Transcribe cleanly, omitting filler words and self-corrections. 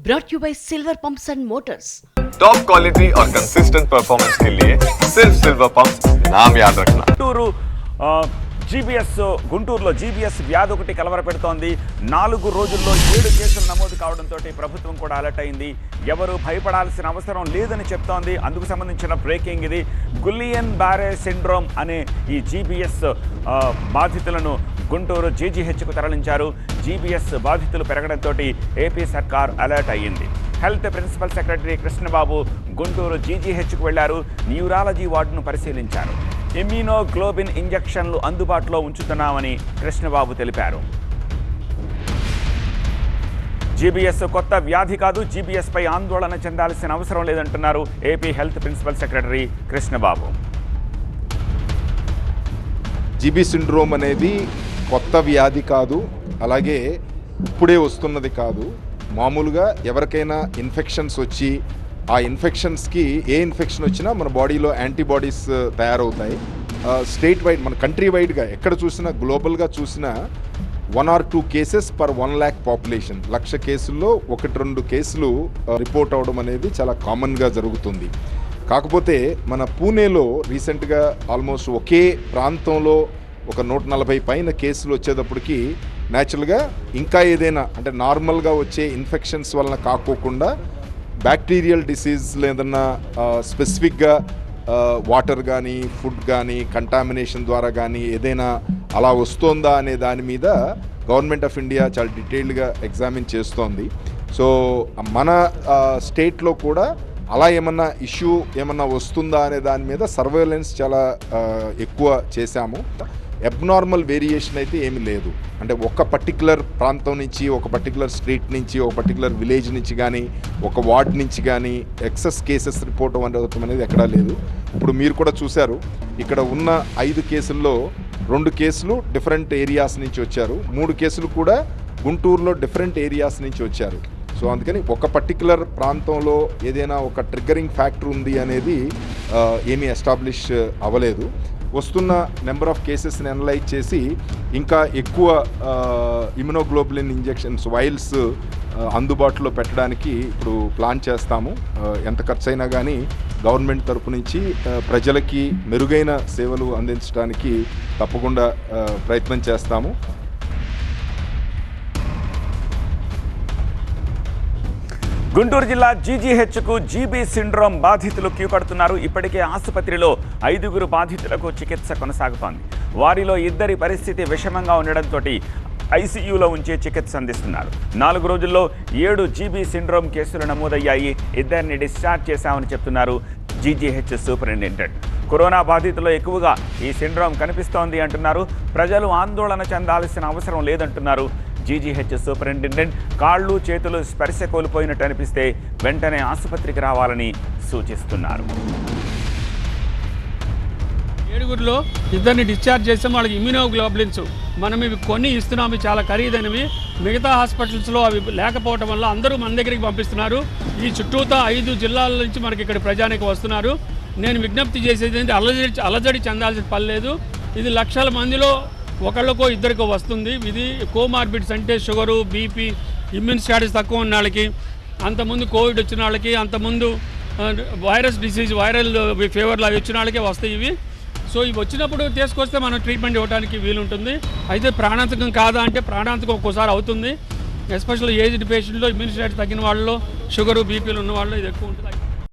brought you by Silver Pumps and Motors. Top quality और consistent performance के लिए सिर्फ सिल्वर पंप्स नाम याद रखना. జీబీఎస్ గుంటూరులో జీబీఎస్ వ్యాధి ఒకటి కలవర పెడుతోంది. 4 రోజుల్లో 7 కేసులు నమోదు కావడంతో ప్రభుత్వం కూడా అలర్ట్ అయింది. ఎవరు భయపడాల్సిన అవసరం లేదని చెప్తోంది. అందుకు సంబంధించిన బ్రేకింగ్ ఇది. గుల్లియన్ బారే సిండ్రోమ్ అనే ఈ జీబీఎస్ బాధితులను గుంటూరు జీజీహెచ్కు తరలించారు. జీబీఎస్ బాధితులు పెరగడంతో ఏపీ సర్కార్ అలర్ట్ అయ్యింది. Health principal secretary Krishnababu Guntur జీజీహెచ్కు వెళ్లారు. న్యూరాలజీ వార్డును పరిశీలించారు. ఇమ్యూనోగ్లోబిన్ ఇంజెక్షన్లు అందుబాటులో ఉంచుతున్నామని కృష్ణబాబు తెలిపారు. జీబీఎస్ కొత్త వ్యాధి కాదు, జీబీఎస్ పై ఆందోళన చెందాల్సిన అవసరం లేదంటున్నారు AP health principal secretary Krishnababu. GB syndrome అనేది కొత్త వ్యాధి కాదు, అలాగే ఇప్పుడే వస్తున్నది కాదు. మామూలుగా ఎవరికైనా ఇన్ఫెక్షన్స్ వచ్చి ఆ ఇన్ఫెక్షన్స్కి ఏ ఇన్ఫెక్షన్ వచ్చినా మన బాడీలో యాంటీబాడీస్ తయారవుతాయి. స్టేట్ వైడ్ మన కంట్రీ వైడ్గా ఎక్కడ చూసినా గ్లోబల్గా చూసినా 1 or 2 cases per 1 lakh population. 1,00,000 కేసుల్లో 1-2 కేసులు రిపోర్ట్ అవ్వడం అనేది చాలా కామన్గా జరుగుతుంది. కాకపోతే మన పూణేలో రీసెంట్గా ఆల్మోస్ట్ ఒకే ప్రాంతంలో ఒక 140 పైన కేసులు వచ్చేటప్పటికి న్యాచురల్గా ఇంకా ఏదైనా అంటే నార్మల్గా వచ్చే ఇన్ఫెక్షన్స్ వలన కాకోకుండా బ్యాక్టీరియల్ డిసీజ్ ఏదన్నా స్పెసిఫిక్గా వాటర్ కానీ ఫుడ్ కానీ కంటామినేషన్ ద్వారా కానీ ఏదైనా అలా వస్తుందా అనే దాని మీద గవర్నమెంట్ ఆఫ్ ఇండియా చాలా డీటెయిల్డ్గా ఎగ్జామిన్ చేస్తోంది. సో మన స్టేట్లో కూడా అలా ఏమన్నా ఇష్యూ ఏమన్నా వస్తుందా అనే దాని మీద సర్వేలెన్స్ చాలా ఎక్కువ చేశాము. అబ్నార్మల్ వేరియేషన్ అయితే ఏమీ లేదు. అంటే ఒక పర్టికులర్ ప్రాంతం నుంచి, ఒక పర్టికులర్ స్ట్రీట్ నుంచి, ఒక పర్టికులర్ విలేజ్ నుంచి కానీ, ఒక వార్డ్ నుంచి కానీ ఎక్సెస్ కేసెస్ రిపోర్ట్ అవ్వడం అనేది ఎక్కడా లేదు. ఇప్పుడు మీరు కూడా చూశారు, ఇక్కడ ఉన్న 5 కేసుల్లో 2 కేసులు డిఫరెంట్ ఏరియాస్ నుంచి వచ్చారు. 3 కేసులు కూడా గుంటూరులో డిఫరెంట్ ఏరియాస్ నుంచి వచ్చారు. సో అందుకని ఒక పర్టికులర్ ప్రాంతంలో ఏదైనా ఒక ట్రిగ్గరింగ్ ఫ్యాక్టర్ ఉంది అనేది ఏమీ ఎస్టాబ్లిష్ అవ్వలేదు. వస్తున్న నెంబర్ ఆఫ్ కేసెస్ని అనలైజ్ చేసి ఇంకా ఎక్కువ ఇమ్యునోగ్లోబులిన్ ఇంజెక్షన్స్ వైల్స్ అందుబాటులో పెట్టడానికి ఇప్పుడు ప్లాన్ చేస్తాము. ఎంత ఖర్చు అయినా కానీ గవర్నమెంట్ తరపు నుంచి ప్రజలకి మెరుగైన సేవలు అందించడానికి తప్పకుండా ప్రయత్నం చేస్తాము. గుంటూరు జిల్లా జీజీహెచ్కు జీబీ సిండ్రోమ్ బాధితులు క్యూ కడుతున్నారు. ఇప్పటికే ఆసుపత్రిలో 5 బాధితులకు చికిత్స కొనసాగుతోంది. వారిలో 2 పరిస్థితి విషమంగా ఉండడంతో ఐసీయూలో ఉంచి చికిత్స అందిస్తున్నారు. 4 రోజుల్లో 7 జీబీ సిండ్రోమ్ కేసులు నమోదయ్యాయి. 2 డిశ్చార్జ్ చేశామని చెప్తున్నారు జీజీహెచ్ సూపరింటెండెంట్. కరోనా బాధితుల్లో ఎక్కువగా ఈ సిండ్రోమ్ కనిపిస్తోంది అంటున్నారు. ప్రజలు ఆందోళన చెందాల్సిన అవసరం లేదంటున్నారు జీజీహెచ్ సూపరింటెండెంట్. కాళ్ళు చేతులు స్పర్శ కోల్పోయినట్టు అనిపిస్తే వెంటనే ఆసుపత్రికి రావాలని సూచిస్తున్నారు. 7లో 2 డిశ్చార్జ్ చేసాం. వాళ్ళకి ఇమ్యూనోగ్లోబులిన్స్ మనం ఇవి కొన్ని ఇస్తున్నాము, చాలా ఖరీదైనవి. మిగతా హాస్పిటల్స్లో అవి లేకపోవడం వల్ల అందరూ మన దగ్గరికి పంపిస్తున్నారు. ఈ చుట్టూతా 5 జిల్లాల నుంచి మనకి ఇక్కడ ప్రజానికి వస్తున్నారు. నేను విజ్ఞప్తి చేసేది ఏంటి, అలజడి చెందాల్సిన పని లేదు. ఇది లక్షల మందిలో ఒకళ్ళకో 2కో వస్తుంది. ఇది కోమార్బిడ్స్ అంటే షుగరు, బీపీ, ఇమ్యూన్ స్టాటస్ తక్కువ ఉన్న వాళ్ళకి, అంతకుముందు కోవిడ్ వచ్చిన వాళ్ళకి, అంతకుముందు వైరస్ డిసీజ్ వైరల్ ఫీవర్లు అవి వచ్చిన వాళ్ళకే వస్తాయి ఇవి. సో ఇవి వచ్చినప్పుడు తీసుకొస్తే మనం ట్రీట్మెంట్ ఇవ్వడానికి వీలుంటుంది. అయితే ప్రాణాంతకం కాదా అంటే ప్రాణాంతకం ఒక్కోసారి అవుతుంది. ఎస్పెషల్లీ ఏజ్డ్ పేషెంట్లో, ఇమ్యూన్ స్టాటస్ తగ్గిన వాళ్ళలో, షుగరు బీపీలు ఉన్న వాళ్ళు ఇది ఎక్కువ ఉంటుంది.